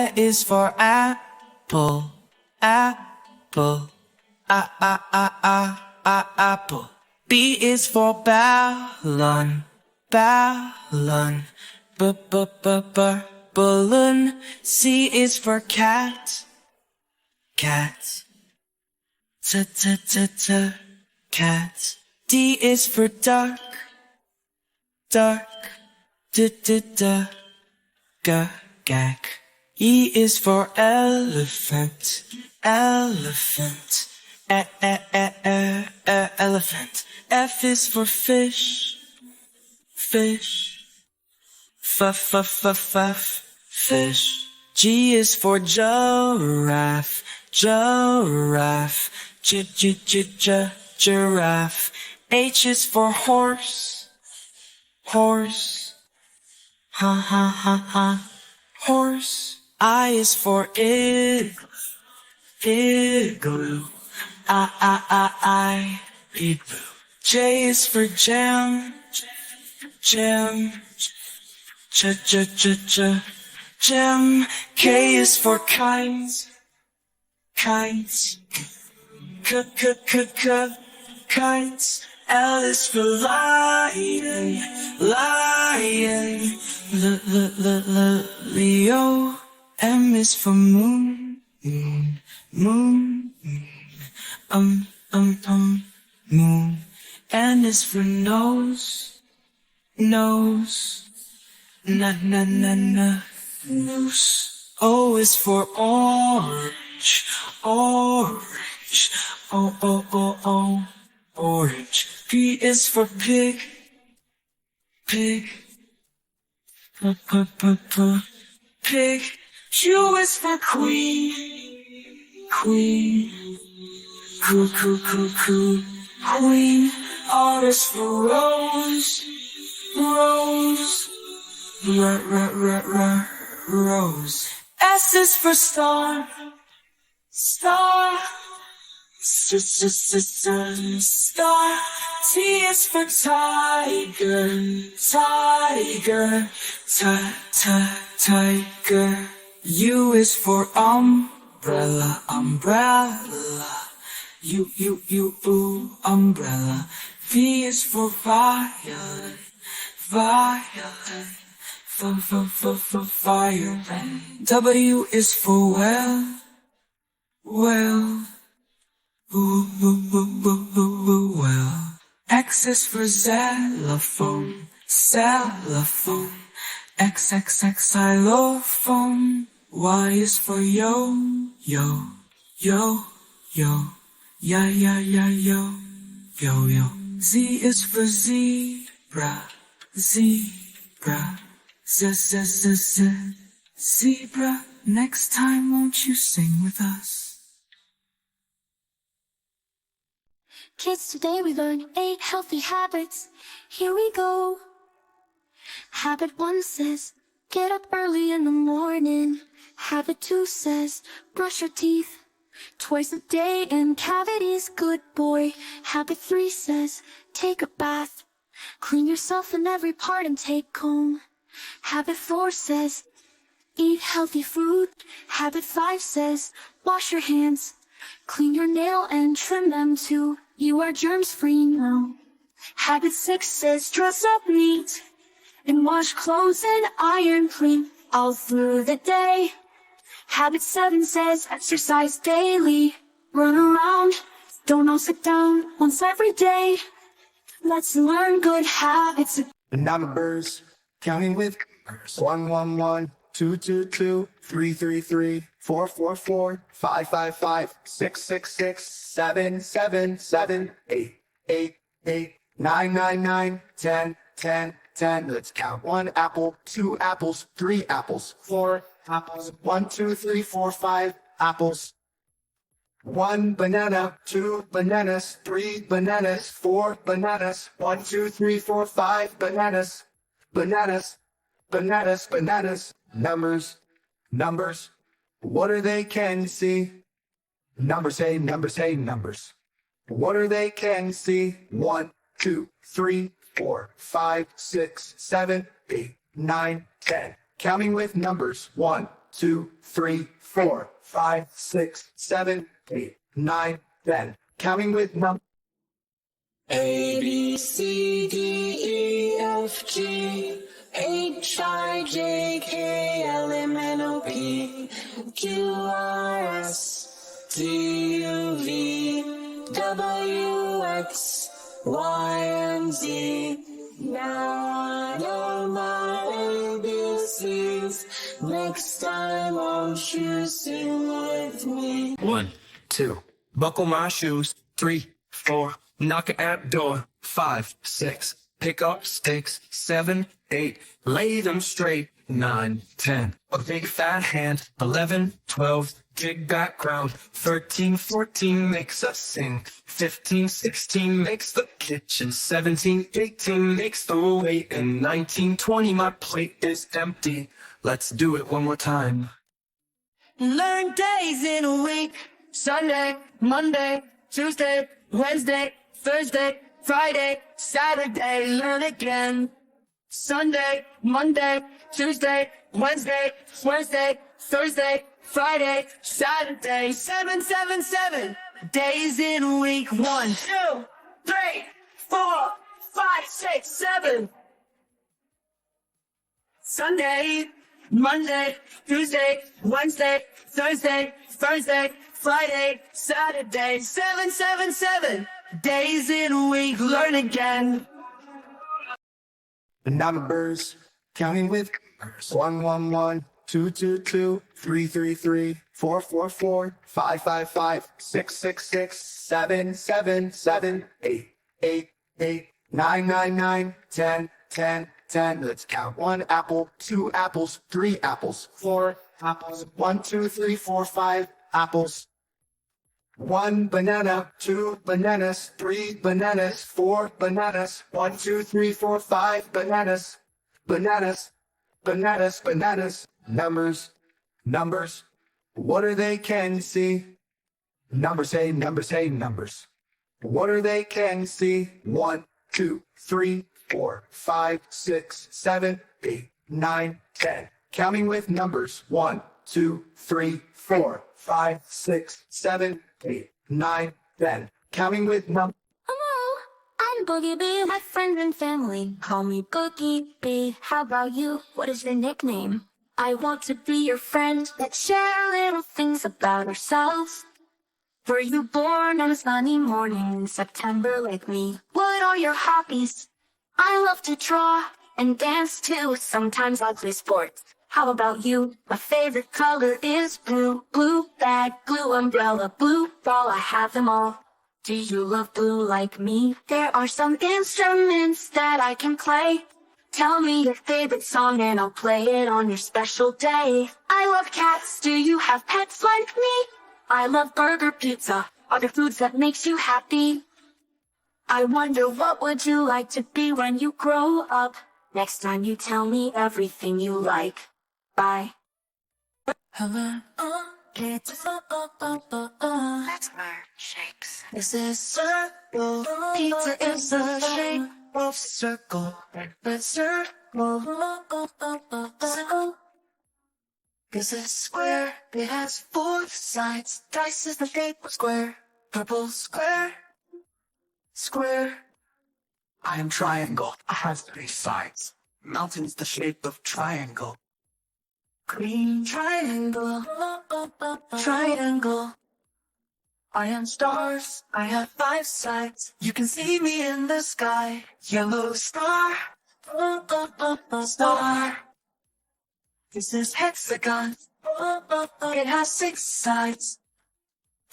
A is for apple, apple. Apple. B is for ballon, ballon. Balloon. C is for cat, cat. Cat. D is for duck, duck. Gag. E is for elephant, elephant. Elephant. F is for fish, fish. Fish. G is for giraffe, giraffe. Giraffe. H is for horse, horse. Horse. I is for igloo. Igloo. J is for jam, jam. Jam. K is for kites, kites. Kites. L is for lion, lion. Leo. M is for moon, moon. Moon. N is for nose, nose. Noose. O is for orange, orange. Orange. P is for pig, pig. Pig. Q is for queen, queen. Queen. R is for rose, rose. Rose. S is for star, star. Star. T is for tiger, tiger. Tiger. U is for umbrella, umbrella. Umbrella. V is for violet, violet. Fire. W is for well, well. Well. X is for xylophone, xylophone. Xylophone. Y is for yo, yo. Yo. Z is for zebra, zebra. Zebra. Next time, won't you sing with us? Kids, today we learn 8 healthy habits. Here we go. Habit 1 says, get up early in the morning. Habit 2 says, brush your teeth twice a day and cavities, good boy. Habit 3 says, take a bath. Clean yourself in every part and take home. Habit 4 says, eat healthy food. Habit 5 says, wash your hands. Clean your nail and trim them too. You are germs-free now. Habit 6 says, dress up neat and wash clothes and iron clean all through the day. Habit 7 says, exercise daily. Run around, don't all sit down once every day. Let's learn good habits. Numbers, counting with 1, 1, 1, 2, 2, 2, 3, 3, 3, 4, 4, 4, 5, 5, 5, 6, 6, 6, 7, 7, 7, 8, 8, 8, 9, 9, 9, 10, 10, 10. Let's count 1 apple, 2 apples, 3 apples, 4 apples, 1, 2, 3, 4, 5 apples. 1 banana, 2 bananas, 3 bananas, 4 bananas, 1, 2, 3, 4, 5 bananas. Bananas, bananas, bananas. Numbers, numbers. What are they can see? Numbers, say numbers, say numbers. What are they can see? 1, 2, 3, 4, 5, 6, 7, 8, 9, 10. Counting with numbers. 1, 2, 3, 4, 5, 6, 7, 8, 9, 10. Counting with numbers. A, B, C, D, E, F, G, H, I, J, K, L, M, N, O, P, Q, R, S, T, U, V, W, X, Y, and Z. Now I know my ABCs. Next time won't you sing with me? 1, 2, buckle my shoes. 3, 4, knock at the door. 5, 6, pick up sticks. 7, 8, lay them straight. 9, 10, a big fat hand. 11, 12, big background. 13, 14 makes us sing. 15, 16 makes the kitchen. 17, 18 makes the weight. And 19, 20 my plate is empty. Let's do it one more time. Learn days in a week. Sunday, Monday, Tuesday, Wednesday, Thursday, Friday, Saturday. Learn again. Sunday, Monday, Tuesday, Wednesday, Thursday, Friday, Saturday. 7, 7, 7 days in a week. 1, 2, 3, 4, 5, 6, 7. Sunday, Monday, Tuesday, Wednesday, Thursday, Friday, Saturday. 7, 7, 7 days in a week. Learn again. The numbers, counting with 1, 1, 1, 2, 2, 2, 3, 3, 3, 4, 4, 4, 5, 5, 5, 6, 6, 6, 7, 7, 7, 8, 8, 8, 9, 9, 9, 10, 10, 10. Let's count. 1 apple, 2 apples, 3 apples, 4 apples, 1, 2, 3, 4, 5 apples. 1 banana, 2 bananas, 3 bananas, 4 bananas, 1, 2, 3, 4, 5 bananas, bananas, bananas, bananas. Numbers, numbers, what are they can you see? Numbers, say numbers, say numbers. What are they can you see? 1, 2, 3, 4, 5, 6, 7, 8, 9, 10. Counting with numbers. 1, 2, 3, 4, 5, 6, 7, 8, 9, 10. Counting with numbers. Hello, I'm Boogie Bee. My friends and family call me Boogie Bee. How about you? What is your nickname? I want to be your friend. Let's share little things about ourselves. Were you born on a sunny morning in September like me? What are your hobbies? I love to draw and dance too. Sometimes I play sports. How about you? My favorite color is blue. Blue bag, blue umbrella, blue ball. I have them all. Do you love blue like me? There are some instruments that I can play. Tell me your favorite song and I'll play it on your special day. I love cats. Do you have pets like me? I love burger, pizza. Are there foods that makes you happy? I wonder what would you like to be when you grow up? Next time you tell me everything you like. Bye. Hello, it's Let's learn shapes. This is circle. Pizza is the shape of circle. Breakfast circle. Circle. This is square. It has 4 sides. Dice is the shape of square. Purple square. Square. I am triangle. I have 3 sides. Mountain is the shape of triangle. Green triangle. Triangle. I am stars. I have 5 sides. You can see me in the sky. Yellow star. Star. This is hexagon. It has 6 sides.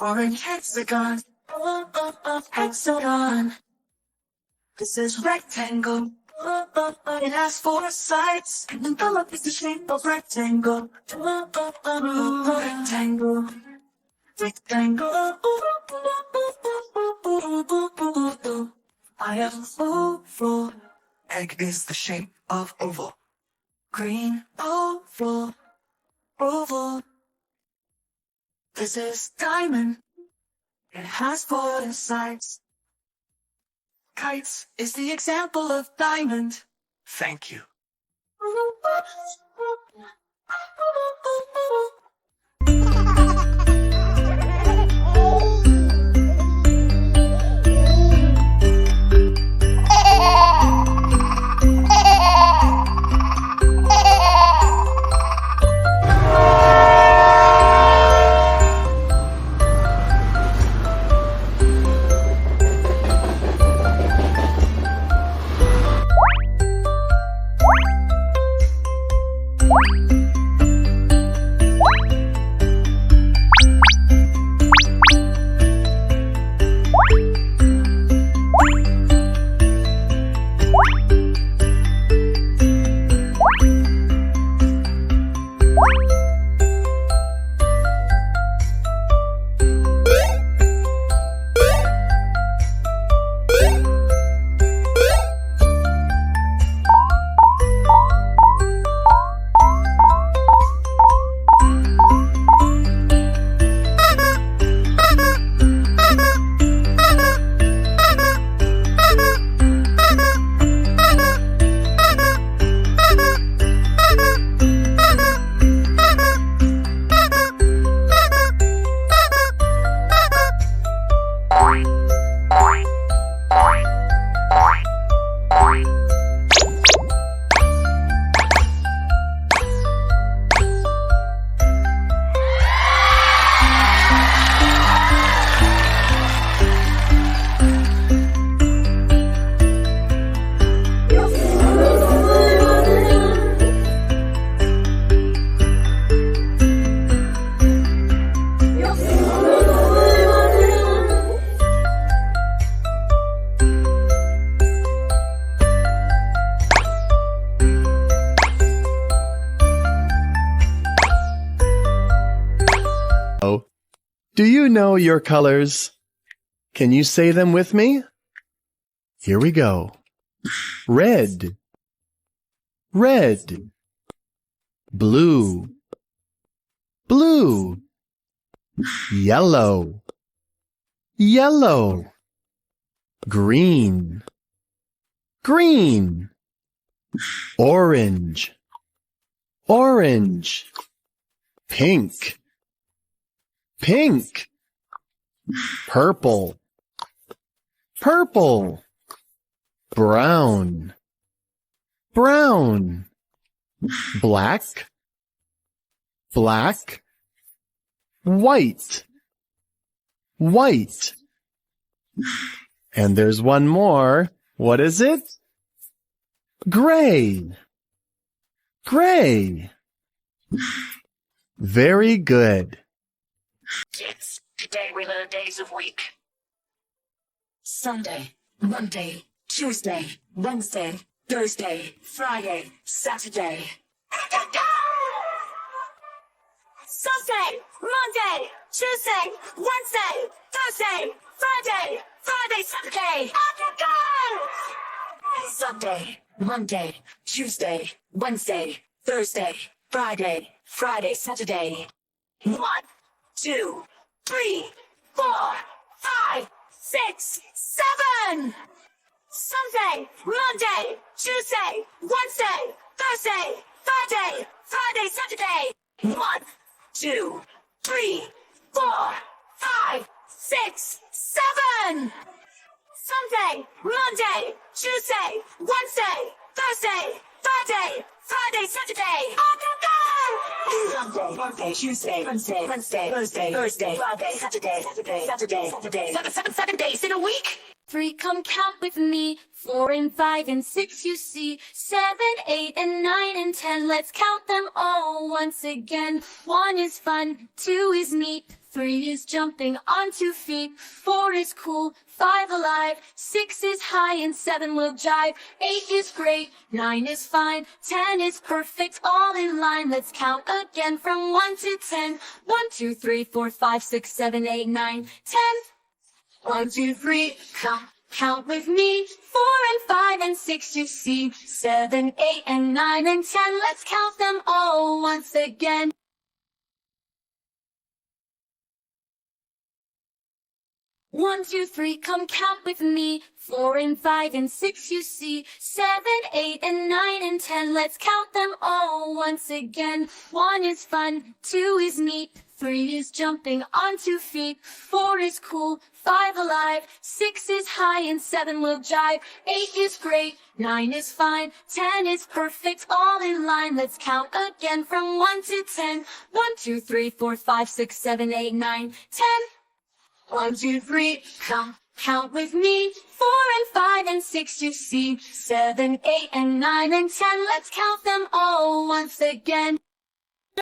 Orange hexagon. Hexagon. This is rectangle. It has 4 sides. And color is the shape of rectangle. Rectangle. Rectangle. I am oval. Egg is the shape of oval. Green oval. Oval. This is diamond. It has 4 sides. Kites is the example of diamond. Thank you. Do you know your colors? Can you say them with me? Here we go. Red, red, blue, blue, yellow, yellow, green, green, orange, orange, pink, pink, purple, purple, brown, brown, black, black, white, white. And there's one more. What is it? Gray, gray. Very good. Kids, today we learn days of week. Sunday, Monday, Tuesday, Wednesday, Thursday, Friday, Saturday. Sunday, Monday, Tuesday, Wednesday, Thursday, Friday, Saturday. Sunday, Monday, Tuesday, Wednesday, Thursday, Friday, Saturday. 1, 2, 3, 4, 5, 6, 7. Sunday, Monday, Tuesday, Wednesday, Thursday, Friday, Saturday. 1, 2, 3, 4, 5, 6, 7. Sunday, Monday, Tuesday, Wednesday, Thursday, Friday, Saturday. Monday, Monday, Tuesday, Wednesday, Thursday, Friday, Saturday. 7 days in a week. 3, come count with me. 4 and 5 and 6 you see. 7, 8 and 9 and 10. Let's count them all once again. 1 is fun, 2 is neat, 3 is jumping on 2 feet, 4 is cool, 5 alive, 6 is high and 7 will jive, 8 is great, 9 is fine, 10 is perfect, all in line. Let's count again from 1 to 10. 1, 2, 3, 4, 5, 6, 7, 8, 9, 10. 1, 2, 3, count with me. 4 and 5 and 6 you see. 7, 8 and 9 and 10. Let's count them all once again. 1, 2, 3, come count with me. 4 and 5 and 6 you see. 7, 8 and 9 and 10. Let's count them all once again. 1 is fun, 2 is neat, 3 is jumping on 2 feet, 4 is cool, 5 alive, 6 is high and 7 will jive, 8 is great, 9 is fine, 10 is perfect, all in line. Let's count again from 1 to 10. 1, 2, 3, 4, 5, 6, 7, 8, 9, 10. 1, 2, 3, count with me. 4 and 5 and 6 you see. 7, 8 and 9 and 10. Let's count them all once again.